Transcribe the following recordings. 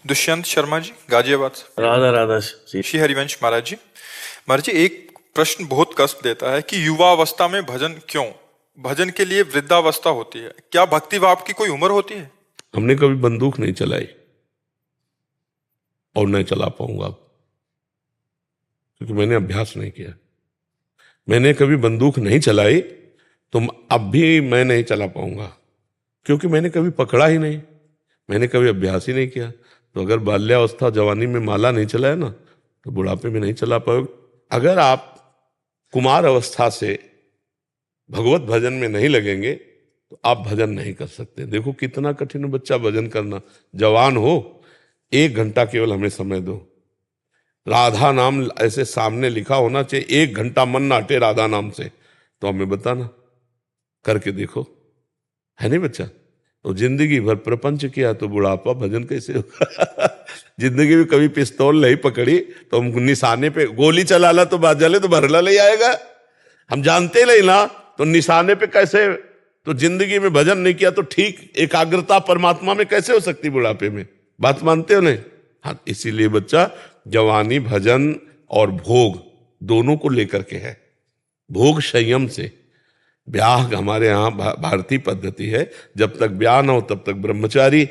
दुष्यंत शर्मा जी, गाजियाबाद से। राधा राधा जी। श्री हरिवंश महाराज जी। महाराज जी, एक प्रश्न बहुत कष्ट देता है कि युवावस्था में भजन क्यों? भजन के लिए वृद्धावस्था होती है, क्या भक्ति भाव की कोई उम्र होती है? हमने कभी बंदूक नहीं चलाई और नहीं चला पाऊंगा अब, क्योंकि मैंने अभ्यास नहीं किया। मैंने कभी बंदूक नहीं चलाई तो अब भी मैं नहीं चला पाऊंगा, क्योंकि मैंने कभी पकड़ा ही नहीं, मैंने कभी अभ्यास ही नहीं किया। तो अगर बाल्यावस्था जवानी में माला नहीं चलाए ना, तो बुढ़ापे में नहीं चला पाओगे। अगर आप कुमार अवस्था से भगवत भजन में नहीं लगेंगे तो आप भजन नहीं कर सकते। देखो कितना कठिन है बच्चा भजन करना। जवान हो, 1 घंटा केवल हमें समय दो। राधा नाम ऐसे सामने लिखा होना चाहिए, 1 घंटा मन ना हटे राधा नाम से, तो हमें बताना, करके देखो, है नहीं बच्चा? तो जिंदगी भर प्रपंच किया तो बुढ़ापा भजन कैसे होगा? जिंदगी में कभी पिस्तौल नहीं पकड़ी तो हम निशाने पे गोली चला ला तो बात जले तो भरला ले आएगा। हम जानते नहीं ना, तो निशाने पे कैसे? तो जिंदगी में भजन नहीं किया तो ठीक एकाग्रता परमात्मा में कैसे हो सकती बुढ़ापे में? बात मानते हो नहीं? हाँ, इसीलिए बच्चा जवानी भजन और भोग दोनों को लेकर के है। भोग संयम से, ब्याह हमारे यहाँ भारतीय पद्धति है, जब तक ब्याह ना हो तब तक ब्रह्मचारी,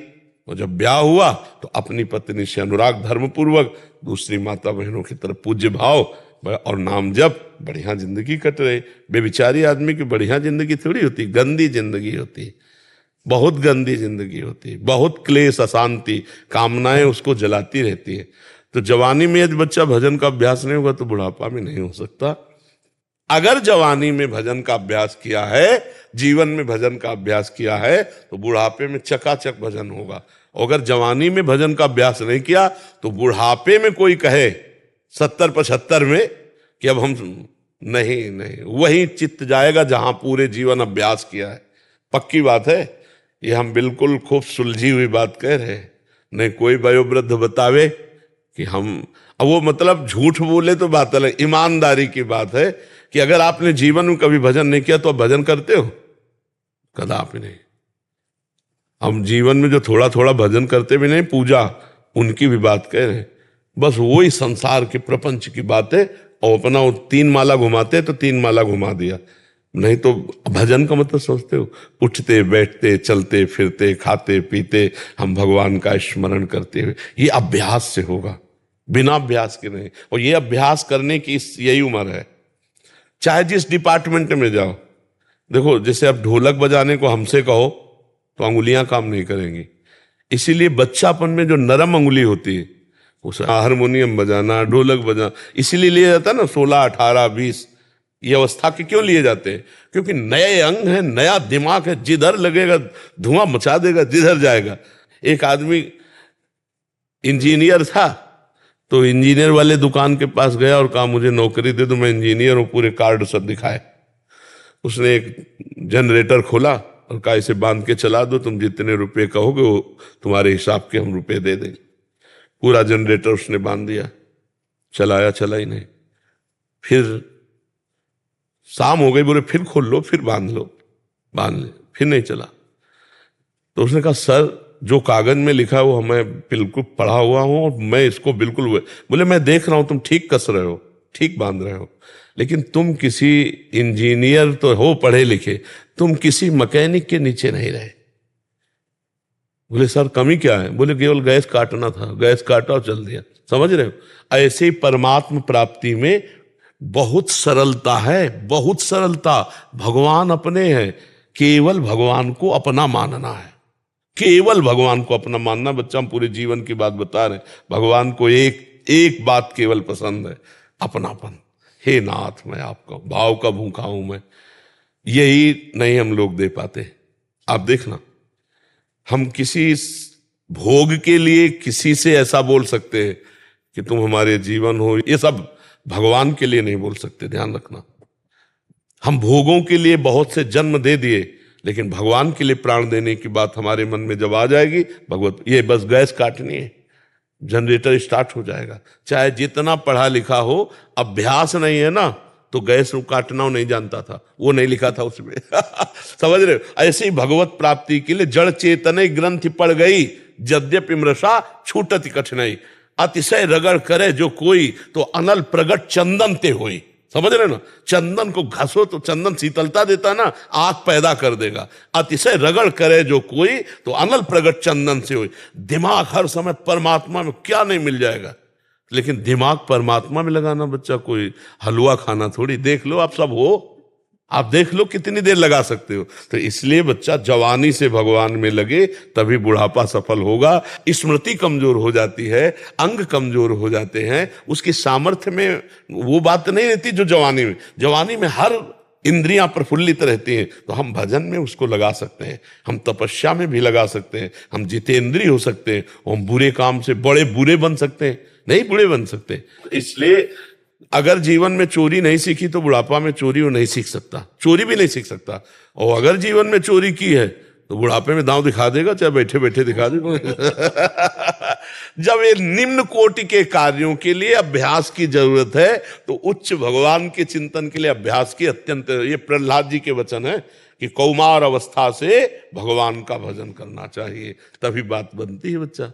और जब ब्याह हुआ तो अपनी पत्नी से अनुराग धर्म पूर्वक, दूसरी माता बहनों की तरफ पूज्य भाव और नाम जप, बढ़िया जिंदगी कट रहे। बेविचारी आदमी की बढ़िया जिंदगी थोड़ी होती, गंदी जिंदगी होती, बहुत गंदी जिंदगी होती, बहुत क्लेश अशांति, कामनाएं उसको जलाती रहती है। तो जवानी में यदि बच्चा भजन का अभ्यास नहीं होगा तो बुढ़ापा में नहीं हो सकता। अगर जवानी में भजन का अभ्यास किया है, जीवन में भजन का अभ्यास किया है, तो बुढ़ापे में चकाचक भजन होगा। अगर जवानी में भजन का अभ्यास नहीं किया तो बुढ़ापे में कोई कहे 70-75 में कि अब हम नहीं, वही चित्त जाएगा जहां पूरे जीवन अभ्यास किया है। पक्की बात है, ये हम बिल्कुल खूब सुलझी हुई बात कह रहे हैं। नहीं कोई वयोवृद्ध बतावे कि हम, अब वो मतलब झूठ बोले तो बात अलग, ईमानदारी की बात है कि अगर आपने जीवन में कभी भजन नहीं किया तो आप भजन करते हो? कदापि नहीं। हम जीवन में जो थोड़ा थोड़ा भजन करते भी नहीं, पूजा उनकी भी बात कह रहे हैं। बस वही संसार के प्रपंच की बात है, और अपना 3 माला घुमाते तो 3 माला घुमा दिया। नहीं तो भजन का मतलब सोचते हो, उठते बैठते चलते फिरते खाते पीते हम भगवान का स्मरण करते हुए, ये अभ्यास से होगा, बिना अभ्यास के नहीं। और ये अभ्यास करने की यही उम्र है, चाहे जिस डिपार्टमेंट में जाओ। देखो जैसे अब ढोलक बजाने को हमसे कहो तो अंगुलियां काम नहीं करेंगी, इसीलिए बच्चापन में जो नरम अंगुली होती है, उसे हारमोनियम बजाना, ढोलक बजाना इसीलिए लिया जाता है ना, 16, 18, 20 ये अवस्था के क्यों लिए जाते हैं? क्योंकि नए अंग है, नया दिमाग है, जिधर लगेगा धुआं मचा देगा, जिधर जाएगा। एक आदमी इंजीनियर था, तो इंजीनियर वाले दुकान के पास गया और कहा मुझे नौकरी दे दो, मैं इंजीनियर हूं, पूरे कार्ड सब दिखाए। उसने एक जनरेटर खोला और कहा इसे बांध के चला दो, तुम जितने रुपए कहोगे वो तुम्हारे हिसाब के हम रुपए दे देंगे। पूरा जनरेटर उसने बांध दिया, चलाया, चला ही नहीं। फिर शाम हो गई, बोले फिर खोल लो, फिर बांध लो, बांध ले, फिर नहीं चला। तो उसने कहा सर जो कागज में लिखा है वो मैं बिल्कुल पढ़ा हुआ हूं और मैं इसको बिल्कुल, बोले मैं देख रहा हूं तुम ठीक कस रहे हो, ठीक बांध रहे हो, लेकिन तुम किसी इंजीनियर तो हो पढ़े लिखे, तुम किसी मैकेनिक के नीचे नहीं रहे। बोले सर कमी क्या है? बोले केवल गैस काटना था, गैस काटा और चल दिया। समझ रहे हो? ऐसे ही परमात्म प्राप्ति में बहुत सरलता है, बहुत सरलता। भगवान अपने हैं, केवल भगवान को अपना मानना है, केवल भगवान को अपना मानना। बच्चा हम पूरे जीवन की बात बता रहे हैं, भगवान को एक बात केवल पसंद है, अपनापन। हे नाथ मैं आपका भाव का भूखा हूं मैं, यही नहीं हम लोग दे पाते। आप देखना, हम किसी भोग के लिए किसी से ऐसा बोल सकते हैं कि तुम हमारे जीवन हो, ये सब भगवान के लिए नहीं बोल सकते, ध्यान रखना। हम भोगों के लिए बहुत से जन्म दे दिए, लेकिन भगवान के लिए प्राण देने की बात हमारे मन में जब आ जाएगी, भगवत ये बस गैस काटनी है, जनरेटर स्टार्ट हो जाएगा। चाहे जितना पढ़ा लिखा हो, अभ्यास नहीं है ना, तो गैस काटना वो नहीं जानता था, वो नहीं लिखा था उसमें। समझ रहे हो? ऐसे ही भगवत प्राप्ति के लिए जड़ चेतने ग्रंथि पड़ गई यद्यपि मृषा छूटति कठिनाई। अतिशय रगड़ करे जो कोई, तो अनल प्रगट चंदन ते होई। समझ रहे ना, चंदन को घसो तो चंदन शीतलता देता ना, आग पैदा कर देगा। अतिशय रगड़ करे जो कोई, तो अनल प्रगट चंदन से होई। दिमाग हर समय परमात्मा में क्या नहीं मिल जाएगा, लेकिन दिमाग परमात्मा में लगाना बच्चा कोई हलवा खाना थोड़ी। देख लो आप सब हो, आप देख लो कितनी देर लगा सकते हो। तो इसलिए बच्चा जवानी से भगवान में लगे, तभी बुढ़ापा सफल होगा। स्मृति कमजोर हो जाती है, अंग कमजोर हो जाते हैं, उसकी सामर्थ्य में वो बात नहीं रहती जो जवानी में हर इंद्रियां प्रफुल्लित रहती हैं। तो हम भजन में उसको लगा सकते हैं, हम तपस्या में भी लगा सकते हैं, हम जितेंद्रिय हो सकते हैं, हम बुरे काम से बड़े बुरे बन सकते हैं, नहीं बुरे बन सकते। इसलिए अगर जीवन में चोरी नहीं सीखी तो बुढ़ापा में चोरी वो नहीं सीख सकता, चोरी भी नहीं सीख सकता। और अगर जीवन में चोरी की है तो बुढ़ापे में दांव दिखा देगा, चाहे बैठे बैठे दिखा देगा। जब ये निम्न कोटि के कार्यों के लिए अभ्यास की जरूरत है, तो उच्च भगवान के चिंतन के लिए अभ्यास की अत्यंत, ये प्रहलाद जी के वचन है कि कौमार अवस्था से भगवान का भजन करना चाहिए, तभी बात बनती है बच्चा।